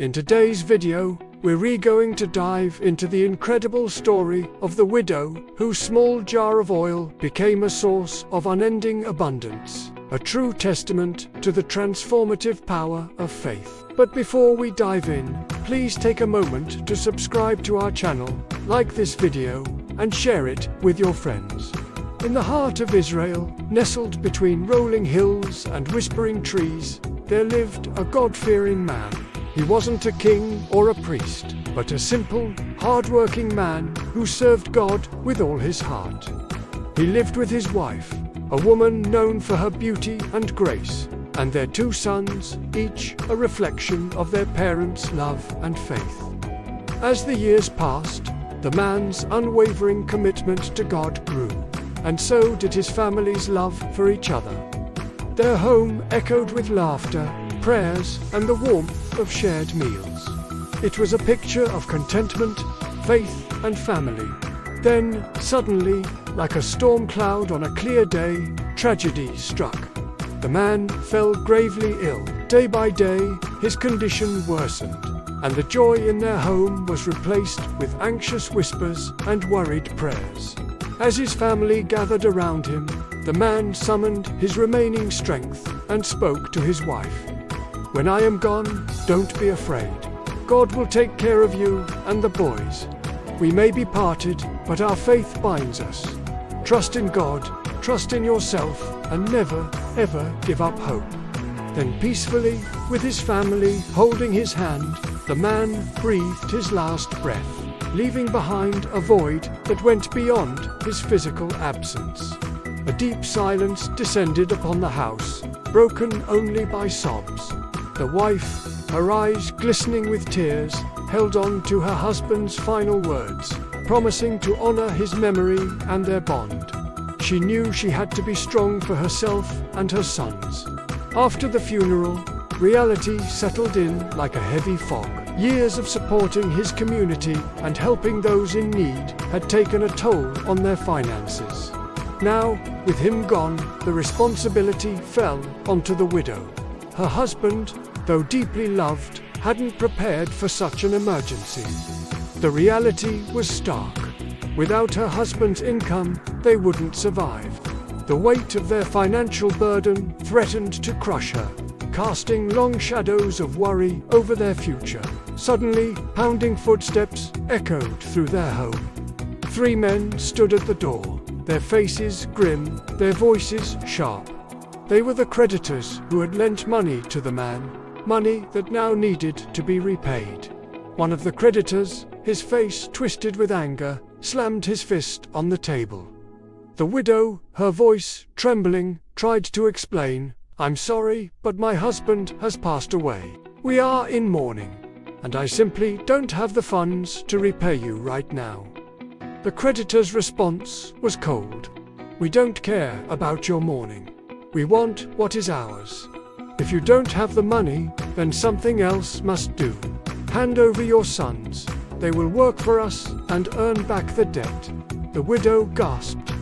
In today's video, we're going to dive into the incredible story of the widow whose small jar of oil became a source of unending abundance, a true testament to the transformative power of faith. But before we dive in, please take a moment to subscribe to our channel, like this video, and share it with your friends. In the heart of Israel, nestled between rolling hills and whispering trees, there lived a God-fearing man. He wasn't a king or a priest, but a simple, hard-working man who served God with all his heart. He lived with his wife, a woman known for her beauty and grace, and their 2 sons, each a reflection of their parents' love and faith. As the years passed, the man's unwavering commitment to God grew, and so did his family's love for each other. Their home echoed with laughter, prayers, and the warmth of shared meals. It was a picture of contentment, faith, and family. Then, suddenly, like a storm cloud on a clear day, tragedy struck. The man fell gravely ill. Day by day, his condition worsened, and the joy in their home was replaced with anxious whispers and worried prayers. As his family gathered around him, the man summoned his remaining strength and spoke to his wife. "When I am gone, don't be afraid. God will take care of you and the boys. We may be parted, but our faith binds us. Trust in God, trust in yourself, and never, ever give up hope." Then peacefully, with his family holding his hand, the man breathed his last breath, leaving behind a void that went beyond his physical absence. A deep silence descended upon the house, broken only by sobs. The wife, her eyes glistening with tears, held on to her husband's final words, promising to honor his memory and their bond. She knew she had to be strong for herself and her sons. After the funeral, reality settled in like a heavy fog. Years of supporting his community and helping those in need had taken a toll on their finances. Now, with him gone, the responsibility fell onto the widow. Her husband, though deeply loved, hadn't prepared for such an emergency. The reality was stark. Without her husband's income, they wouldn't survive. The weight of their financial burden threatened to crush her, casting long shadows of worry over their future. Suddenly, pounding footsteps echoed through their home. 3 men stood at the door, their faces grim, their voices sharp. They were the creditors who had lent money to the man, money that now needed to be repaid. One of the creditors, his face twisted with anger, slammed his fist on the table. The widow, her voice trembling, tried to explain, "I'm sorry, but my husband has passed away. We are in mourning, and I simply don't have the funds to repay you right now." The creditor's response was cold. "We don't care about your mourning. We want what is ours. If you don't have the money, then something else must do. Hand over your sons. They will work for us and earn back the debt." The widow gasped.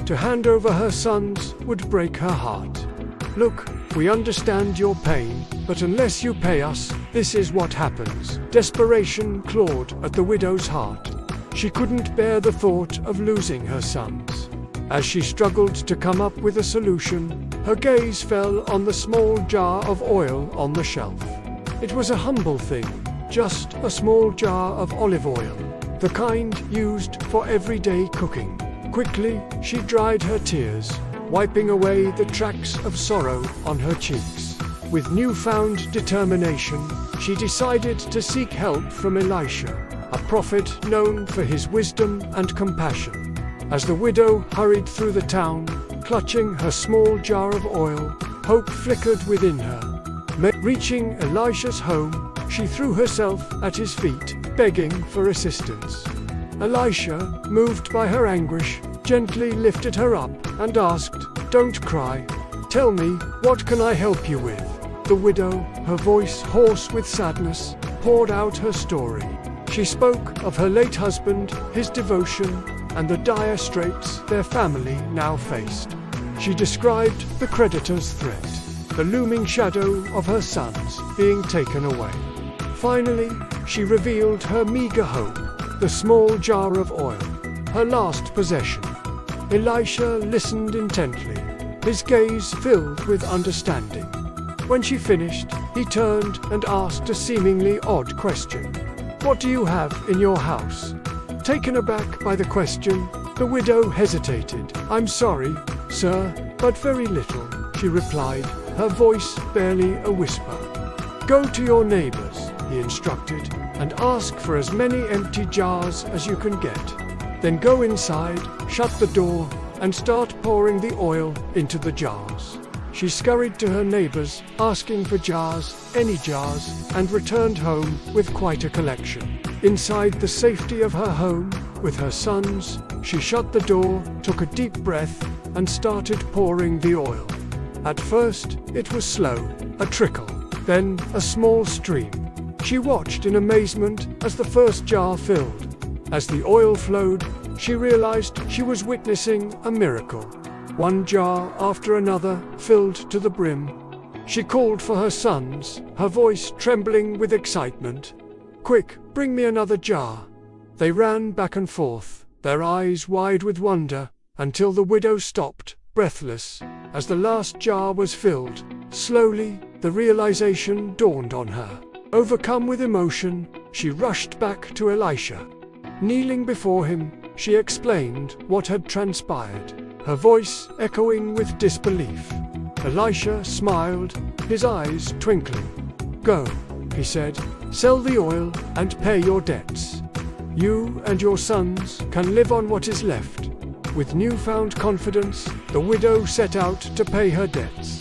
To hand over her sons would break her heart. "Look, we understand your pain, but unless you pay us, this is what happens." Desperation clawed at the widow's heart. She couldn't bear the thought of losing her sons. As she struggled to come up with a solution, her gaze fell on the small jar of oil on the shelf. It was a humble thing, just a small jar of olive oil, the kind used for everyday cooking. Quickly, she dried her tears, wiping away the tracks of sorrow on her cheeks. With newfound determination, she decided to seek help from Elisha, a prophet known for his wisdom and compassion. As the widow hurried through the town, clutching her small jar of oil, hope flickered within her. Reaching Elisha's home, she threw herself at his feet, begging for assistance. Elisha, moved by her anguish, gently lifted her up and asked, "Don't cry. Tell me, what can I help you with?" The widow, her voice hoarse with sadness, poured out her story. She spoke of her late husband, his devotion, and the dire straits their family now faced. She described the creditor's threat, the looming shadow of her sons being taken away. Finally, she revealed her meager home, the small jar of oil, her last possession. Elisha listened intently, his gaze filled with understanding. When she finished, he turned and asked a seemingly odd question. "What do you have in your house?" Taken aback by the question, the widow hesitated. "I'm sorry, sir, but very little," she replied, her voice barely a whisper. "Go to your neighbors," he instructed, "and ask for as many empty jars as you can get. Then go inside, shut the door, and start pouring the oil into the jars." She scurried to her neighbors, asking for jars, any jars, and returned home with quite a collection. Inside the safety of her home, with her sons, she shut the door, took a deep breath, and started pouring the oil. At first, it was slow, a trickle, then a small stream. She watched in amazement as the first jar filled. As the oil flowed, she realized she was witnessing a miracle. One jar after another filled to the brim. She called for her sons, her voice trembling with excitement. "Quick, bring me another jar." They ran back and forth, their eyes wide with wonder, until the widow stopped, breathless, as the last jar was filled. Slowly, the realization dawned on her. Overcome with emotion, she rushed back to Elisha. Kneeling before him, she explained what had transpired, her voice echoing with disbelief. Elisha smiled, his eyes twinkling. "Go," he said, "sell the oil and pay your debts. You and your sons can live on what is left." With newfound confidence, the widow set out to pay her debts.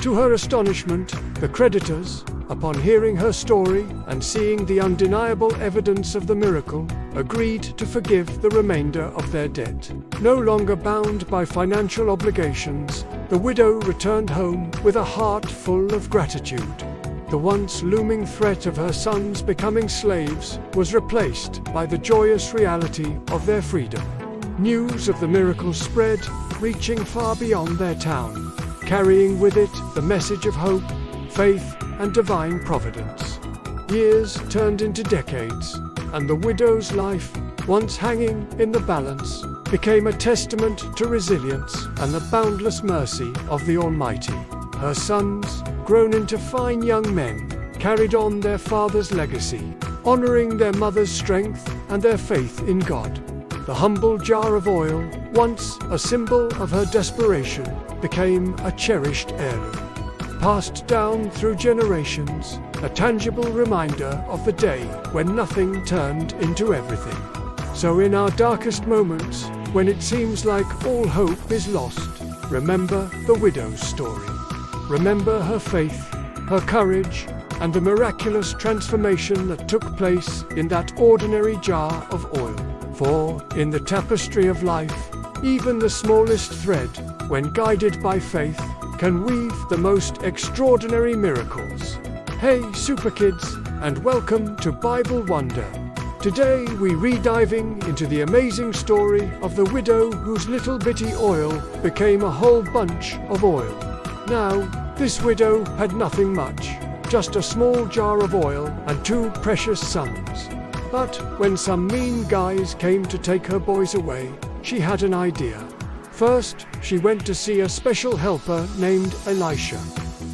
To her astonishment, the creditors, upon hearing her story and seeing the undeniable evidence of the miracle, agreed to forgive the remainder of their debt. No longer bound by financial obligations, the widow returned home with a heart full of gratitude. The once looming threat of her sons becoming slaves was replaced by the joyous reality of their freedom. News of the miracle spread, reaching far beyond their town, carrying with it the message of hope, faith, and divine providence. Years turned into decades, and the widow's life, once hanging in the balance, became a testament to resilience and the boundless mercy of the Almighty. Her sons, grown into fine young men, carried on their father's legacy, honoring their mother's strength and their faith in God. The humble jar of oil, once a symbol of her desperation, became a cherished heirloom, passed down through generations, a tangible reminder of the day when nothing turned into everything. So in our darkest moments, when it seems like all hope is lost, remember the widow's story. Remember her faith, her courage, and the miraculous transformation that took place in that ordinary jar of oil. For, in the tapestry of life, even the smallest thread, when guided by faith, can weave the most extraordinary miracles. Hey, super kids, and welcome to Bible Wonder. Today we re-diving into the amazing story of the widow whose little bitty oil became a whole bunch of oil. Now, this widow had nothing much, just a small jar of oil and 2 precious sons. But when some mean guys came to take her boys away, she had an idea. First, she went to see a special helper named Elisha.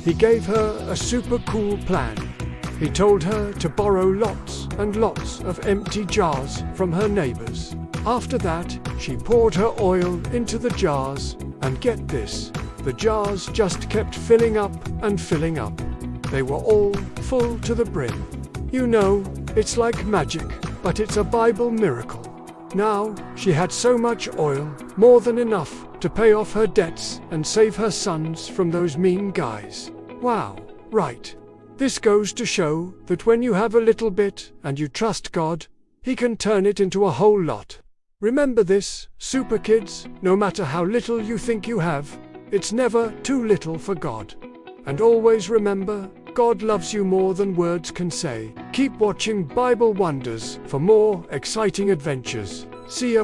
He gave her a super cool plan. He told her to borrow lots and lots of empty jars from her neighbors. After that, she poured her oil into the jars, and get this, the jars just kept filling up and filling up. They were all full to the brim. You know, it's like magic, but it's a Bible miracle. Now, she had so much oil, more than enough to pay off her debts and save her sons from those mean guys. Wow, right. This goes to show that when you have a little bit and you trust God, He can turn it into a whole lot. Remember this, super kids, no matter how little you think you have, it's never too little for God. And always remember, God loves you more than words can say. Keep watching Bible Wonders for more exciting adventures. See ya.